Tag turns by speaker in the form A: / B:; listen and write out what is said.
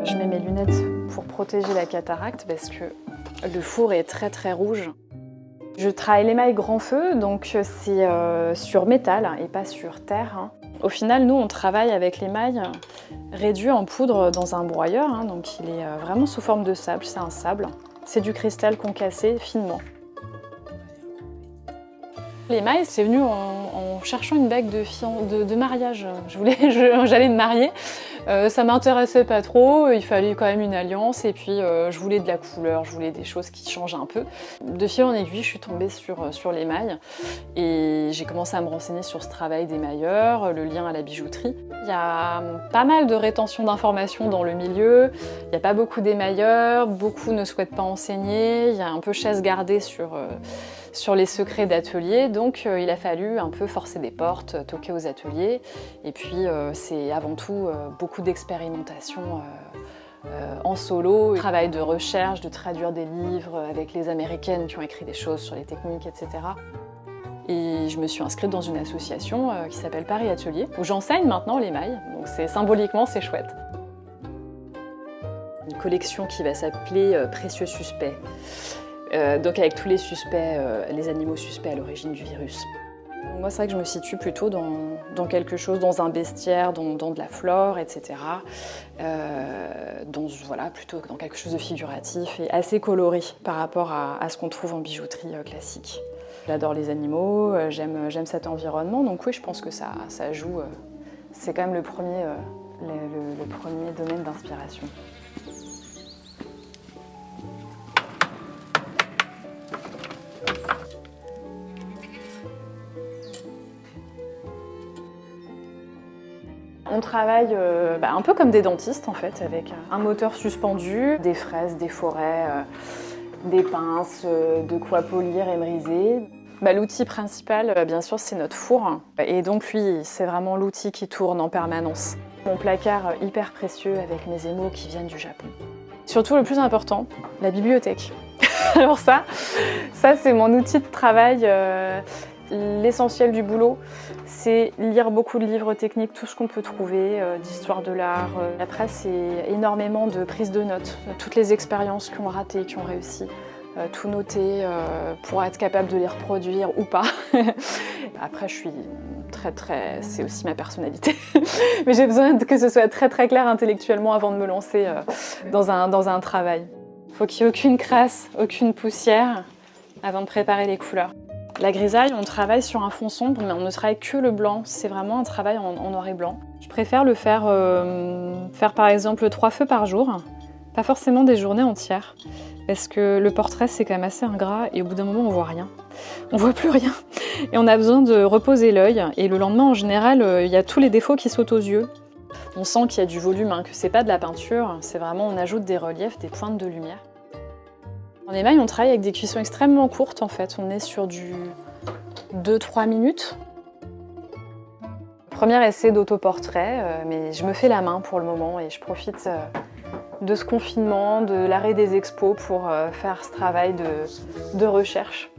A: Je mets mes lunettes pour protéger la cataracte parce que le four est très rouge. Je travaille l'émail grand feu, donc c'est sur métal et pas sur terre. Au final, nous, on travaille avec l'émail réduit en poudre dans un broyeur, donc il est vraiment sous forme de sable, c'est un sable. C'est du cristal concassé finement. L'émail, c'est venu en cherchant une bague de mariage. J'allais me marier. Ça m'intéressait pas trop, il fallait quand même une alliance et puis je voulais de la couleur, je voulais des choses qui changent un peu. De fil en aiguille, je suis tombée sur l'émail et j'ai commencé à me renseigner sur ce travail d'émailleur, le lien à la bijouterie. Il y a pas mal de rétention d'informations dans le milieu, il n'y a pas beaucoup d'émailleurs, beaucoup ne souhaitent pas enseigner, il y a un peu chasse gardée sur les secrets d'atelier, donc il a fallu un peu forcer des portes, toquer aux ateliers, et puis c'est avant tout beaucoup d'expérimentation en solo, travail de recherche, de traduire des livres avec les Américaines qui ont écrit des choses sur les techniques, etc. Et je me suis inscrite dans une association qui s'appelle Paris Atelier, où j'enseigne maintenant l'émail, donc symboliquement c'est chouette. Une collection qui va s'appeler Précieux Suspects. Donc avec tous les suspects, les animaux suspects à l'origine du virus. Moi, c'est vrai que je me situe plutôt dans quelque chose, dans un bestiaire, dans de la flore, etc. Plutôt dans quelque chose de figuratif et assez coloré par rapport à ce qu'on trouve en bijouterie classique. J'adore les animaux, j'aime cet environnement, donc oui, je pense que ça joue. C'est quand même le premier domaine d'inspiration. On travaille un peu comme des dentistes en fait, avec un moteur suspendu, des fraises, des forêts, des pinces, de quoi polir et briser. L'outil principal, bien sûr, c'est notre four. Et donc lui, c'est vraiment l'outil qui tourne en permanence. Mon placard hyper précieux avec mes émaux qui viennent du Japon. Surtout le plus important, la bibliothèque. Alors ça c'est mon outil de travail. L'essentiel du boulot, c'est lire beaucoup de livres techniques, tout ce qu'on peut trouver, d'histoire de l'art. Après, c'est énormément de prises de notes, toutes les expériences qui ont raté, qui ont réussi, tout noter pour être capable de les reproduire ou pas. Après, je suis c'est aussi ma personnalité, mais j'ai besoin que ce soit très clair intellectuellement avant de me lancer dans un travail. Il faut qu'il n'y ait aucune crasse, aucune poussière avant de préparer les couleurs. La grisaille, on travaille sur un fond sombre, mais on ne travaille que le blanc. C'est vraiment un travail en noir et blanc. Je préfère le faire par exemple 3 feux par jour, pas forcément des journées entières, parce que le portrait c'est quand même assez ingrat et au bout d'un moment on voit rien. On voit plus rien et on a besoin de reposer l'œil. Et le lendemain en général, il y a tous les défauts qui sautent aux yeux. On sent qu'il y a du volume, que c'est pas de la peinture, c'est vraiment on ajoute des reliefs, des pointes de lumière. En émail, on travaille avec des cuissons extrêmement courtes en fait, on est sur du 2-3 minutes. Premier essai d'autoportrait, mais je me fais la main pour le moment et je profite de ce confinement, de l'arrêt des expos pour faire ce travail de recherche.